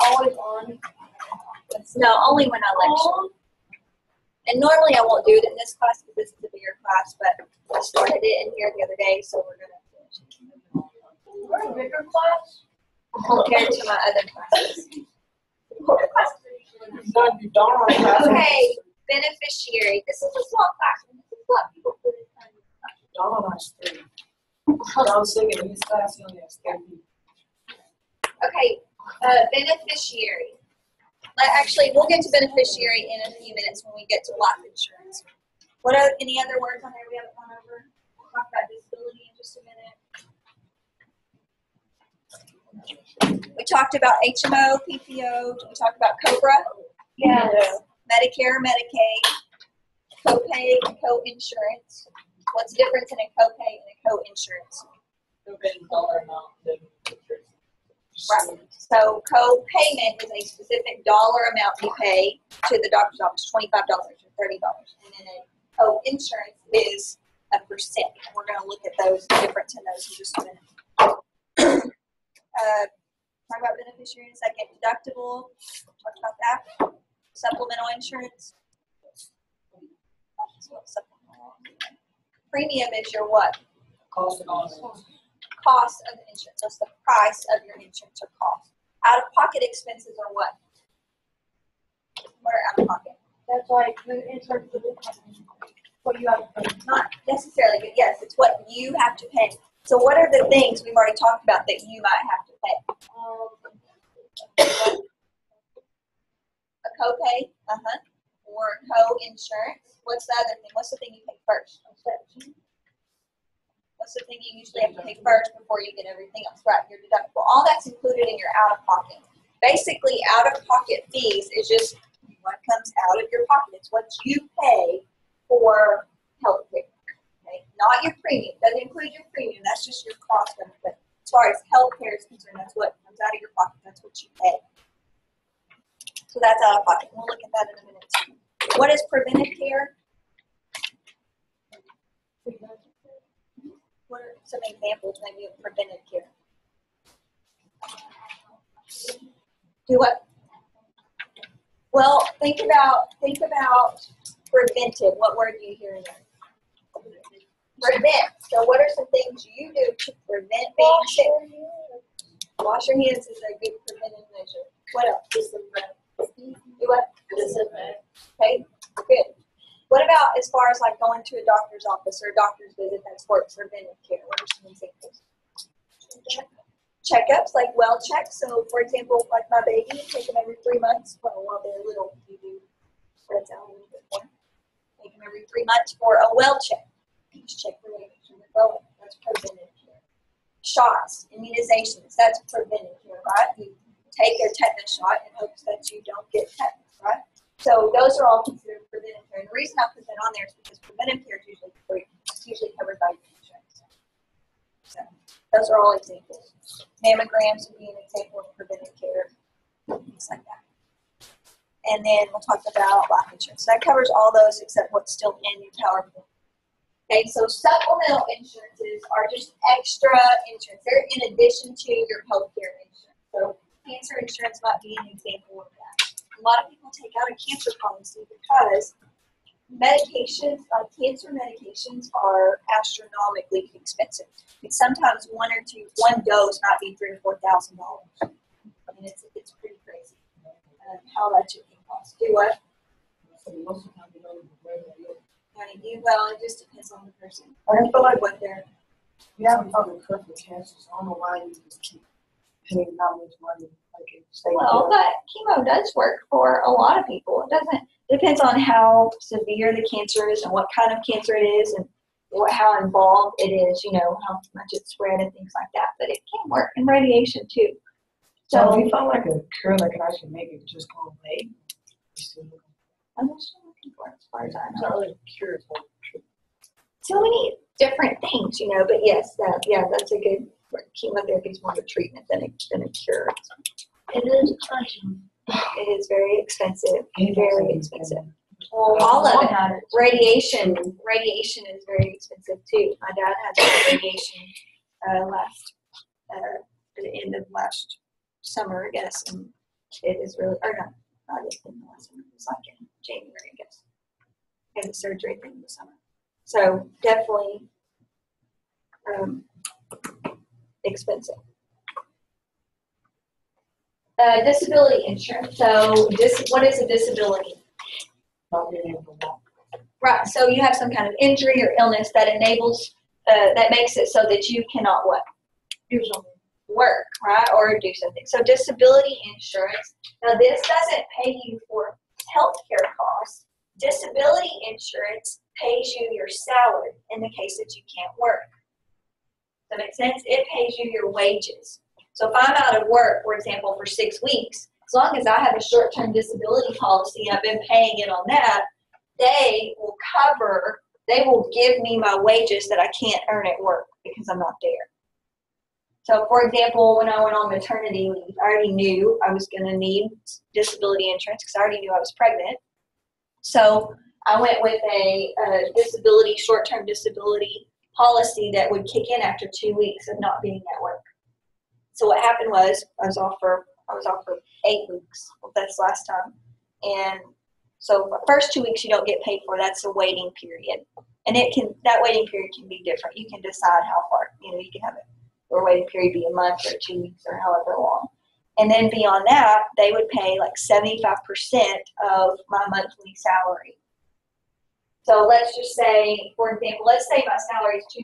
always on? No, only when I lecture. And normally I won't do it in this class because this is a bigger class, but I started it in here the other day, so we're going to finish it. We're a bigger class? Compared to my other classes. Okay, beneficiary. This is a small class. This is what people put in time. Donald has 3. Donald's thinking in his class, he only has 3 people. Okay, beneficiary. Actually, we'll get to beneficiary in a few minutes when we get to life insurance. What are any other words on there we haven't gone over? We'll talk about disability in just a minute. We talked about HMO, PPO. We talked about COBRA. Yes. Medicare, Medicaid, copay, and co-insurance. What's the difference in a copay and a co-insurance? Right. So co-payment is a specific dollar amount you pay to the doctor's office, $25 or $30. And then a co-insurance is a percent. And we're going to look at those, the difference in those in just a minute. Talk about beneficiary in a second. Deductible, talked about that. Supplemental insurance. Premium is your what? Cost of insurance. Cost of the insurance. That's the price of your insurance or cost. Out-of-pocket expenses are what? What are out-of-pocket? That's like the insurance for the company. What you have to pay. Not necessarily, but yes, it's what you have to pay. So what are the things we've already talked about that you might have to pay? A copay, or co-insurance. What's the other thing? What's the thing you pay first? What's the thing you usually have to pay first before you get everything else? Right, your deductible. All that's included in your out-of-pocket. Basically, out-of-pocket fees is just what comes out of your pocket. It's what you pay for health care. Okay? Not your premium. Doesn't include your premium. That's just your cost of it. But as far as health care is concerned, that's what comes out of your pocket. That's what you pay. So that's out-of-pocket. We'll look at that in a minute too. What is preventive care? What are some examples maybe of preventive care? Do what? Well, think about preventive. What word do you hear in there? Prevent. So what are some things you do to prevent being sick? Wash your hands is a good preventive measure. What else? Do what? Okay, good. What about as far as like going to a doctor's office or a doctor's visit that's for preventive care? What are some examples? Checkups, like well checks. So, for example, like my baby, take them every 3 months. Well, while they're little, you do spreads out a little bit more. Take them every 3 months for a well check. Just check the way they're growing. That's preventive care. Shots, immunizations, that's preventive care, right? You take a tetanus shot in hopes that you don't get tetanus, right? So those are all considered preventive care. And the reason I put that on there is because preventive care is usually free. It's usually covered by your insurance. So those are all examples. Mammograms would be an example of preventive care, things like that. And then we'll talk about life insurance. So that covers all those except what's still in your PowerPoint. Okay, so supplemental insurances are just extra insurance. They're in addition to your health care insurance. So cancer insurance might be an example of that. A lot of people take out a cancer policy because medications, cancer medications are astronomically expensive. And sometimes one dose might be $3,000 or $4,000. I mean, it's pretty crazy how much it can cost. Do what? Well, it just depends on the person. I feel like what they're. You haven't probably covered with cancer, so I don't know why you just keep paying that much money. Well, but chemo does work for a lot of people. It depends on how severe the cancer is and what kind of cancer it is and how involved it is, how much it's spread and things like that. But it can work, and radiation too. So if you found like a cure that could actually make it just go away, I'm not still looking for it as far as I it's know. not really a cure. It's like So many different things, but yes, that's a good word. Chemotherapy is more of a treatment than a cure. It is expensive. It is very expensive. Very expensive. Well, All of it. Radiation is very expensive too. My dad had radiation at the end of last summer, I guess, and It is really, or no, not in the last summer. It's like in January, I guess. Had the surgery in the summer. So definitely expensive. Disability insurance. So what is a disability? Not being able to walk. Right. So you have some kind of injury or illness that enables, that makes it so that you cannot what? Do something. Work, right? Or do something. So disability insurance. Now this doesn't pay you for healthcare costs. Disability insurance pays you your salary in the case that you can't work. Does that make sense? It pays you your wages. So if I'm out of work, for example, for 6 weeks, as long as I have a short-term disability policy, I've been paying it on that, they will give me my wages that I can't earn at work because I'm not there. So for example, when I went on maternity leave, I already knew I was going to need disability insurance because I already knew I was pregnant. So I went with a disability, short-term disability policy that would kick in after 2 weeks of not being at work. So what happened was I was off for 8 weeks. That's last time. And so the first 2 weeks you don't get paid for. That's a waiting period. And that waiting period can be different. You can decide how far, you can have it, or waiting period be a month or 2 weeks or however long. And then beyond that, they would pay like 75% of my monthly salary. So let's just say, for example, let's say my salary is $2,000 a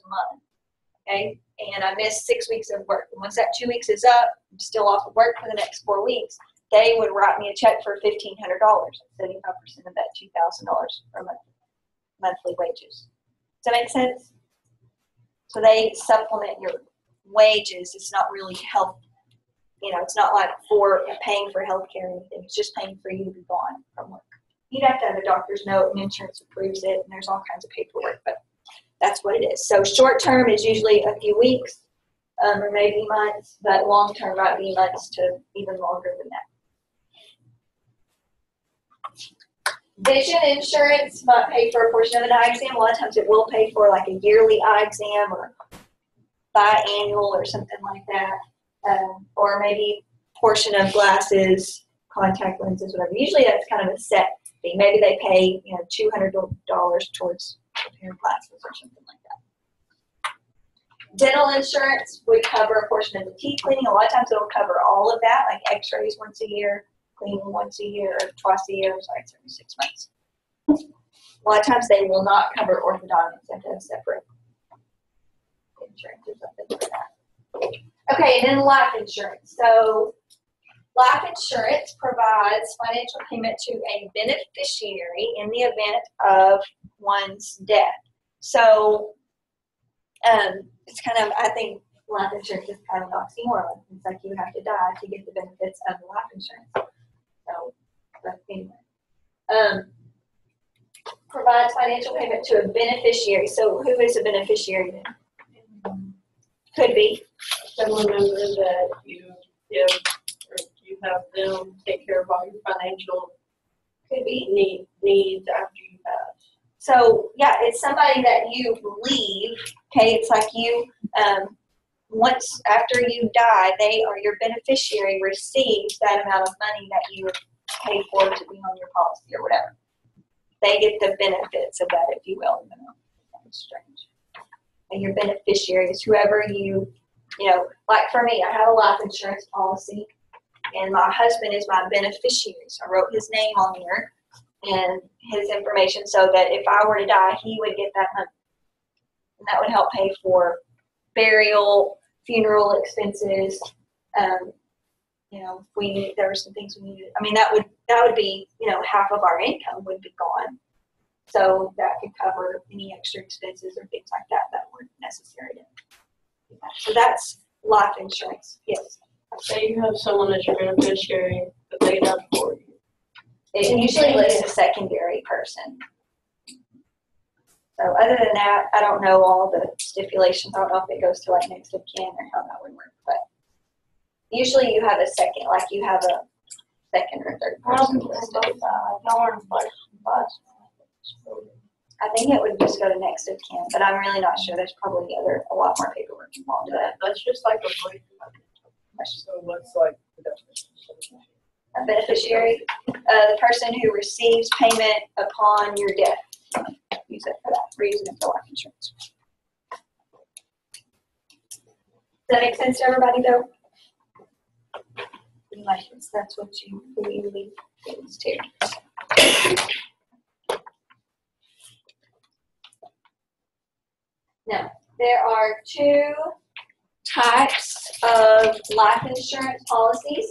month, okay? And I missed 6 weeks of work. And once that 2 weeks is up, I'm still off of work for the next 4 weeks, they would write me a check for $1,500, 75% of that $2,000 per month, monthly wages. Does that make sense? So they supplement your wages. It's not really health, it's not like for paying for health care or anything. It's just paying for you to be gone from work. You'd have to have a doctor's note and insurance approves it, and there's all kinds of paperwork, but that's what it is. So short term is usually a few weeks or maybe months, but long term might be months to even longer than that. Vision insurance might pay for a portion of an eye exam. A lot of times it will pay for like a yearly eye exam or biannual or something like that, or maybe portion of glasses, contact lenses, whatever. Usually that's kind of a set fee. Maybe they pay $200 towards a pair of glasses or something like that. Dental insurance would cover a portion of the teeth cleaning. A lot of times it'll cover all of that, like x-rays once a year, cleaning once a year, or twice a year, sorry, it's every 6 months. A lot of times they will not cover orthodontics. They have to have separate insurance or something for that. Okay, and then life insurance. So life insurance provides financial payment to a beneficiary in the event of one's death. So it's kind of, I think life insurance is kind of an oxymoron. It's like you have to die to get the benefits of the life insurance. So, but anyway. Provides financial payment to a beneficiary. So who is a beneficiary then? Could be. Family member that you give, or you have them take care of all your financial Could be. needs after you pass. So yeah, it's somebody that you believe. Okay, it's like you once after you die, they or your beneficiary receives that amount of money that you paid for to be on your policy or whatever. They get the benefits of that, if you will. That's strange. And your beneficiary is whoever like for me, I have a life insurance policy, and my husband is my beneficiary. So I wrote his name on there and his information so that if I were to die, he would get that money. And that would help pay for burial, funeral expenses. There were some things we needed. I mean, that would be, half of our income would be gone. So that could cover any extra expenses or things like that weren't necessary to do that. So that's life insurance. Yes. Say you have someone as your beneficiary, but they died for you. It usually lists a secondary person. So other than that, I don't know all the stipulations. I don't know if it goes to like next of kin or how that would work, but usually you have a second, like you have a second or third person listed. I think it would just go to next of kin, but I'm really not sure. There's probably a lot more paperwork involved in that. That's just like a break. So what's like the A beneficiary, the person who receives payment upon your death. Use it for that. We're using it for life insurance. Does that make sense to everybody though? License, that's what you legally use too. Now, there are two types of life insurance policies,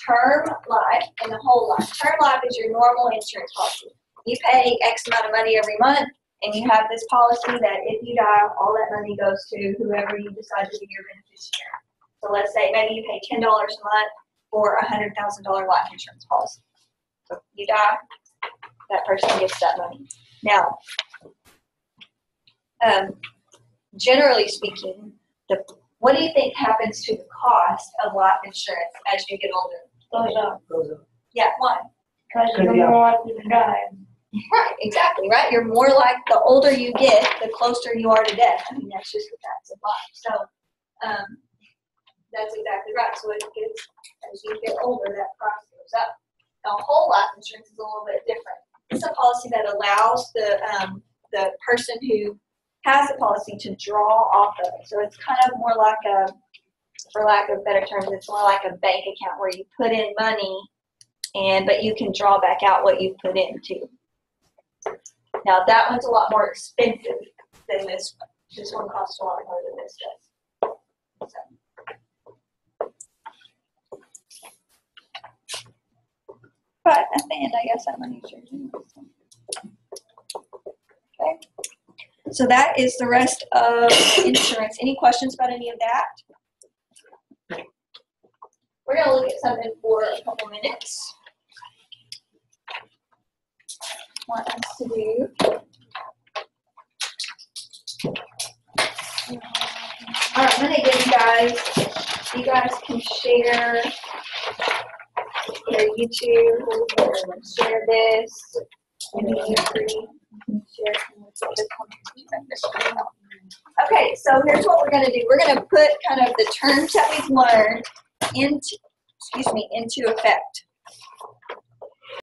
term life and the whole life. Term life is your normal insurance policy. You pay X amount of money every month, and you have this policy that if you die, all that money goes to whoever you decide to be your beneficiary. So let's say maybe you pay $10 a month for a $100,000 life insurance policy. So you die, that person gets that money. Now, generally speaking, what do you think happens to the cost of life insurance as you get older? Goes up. Yeah, why? Because you're more likely to die. Right, exactly, right? You're more like, the older you get, the closer you are to death. I mean, that's just the facts of life. So, that's exactly right. So it gets, as you get older, that price goes up. Now, whole life insurance is a little bit different. It's a policy that allows the person who has the policy to draw off of it. So it's kind of more like a, for lack of better terms, it's more like a bank account where you put in money, but you can draw back out what you put in too. Now that one's a lot more expensive than this one. This one costs a lot more than this does. So. But at the end, I guess that money is yours anyway. Okay. So that is the rest of insurance. Any questions about any of that? We're going to look at something for a couple minutes. Want us to do? All right, I'm going to give you guys can share your YouTube, share this, and you agree. Share Okay, so here's what we're going to do. We're going to put kind of the terms that we've learned into effect.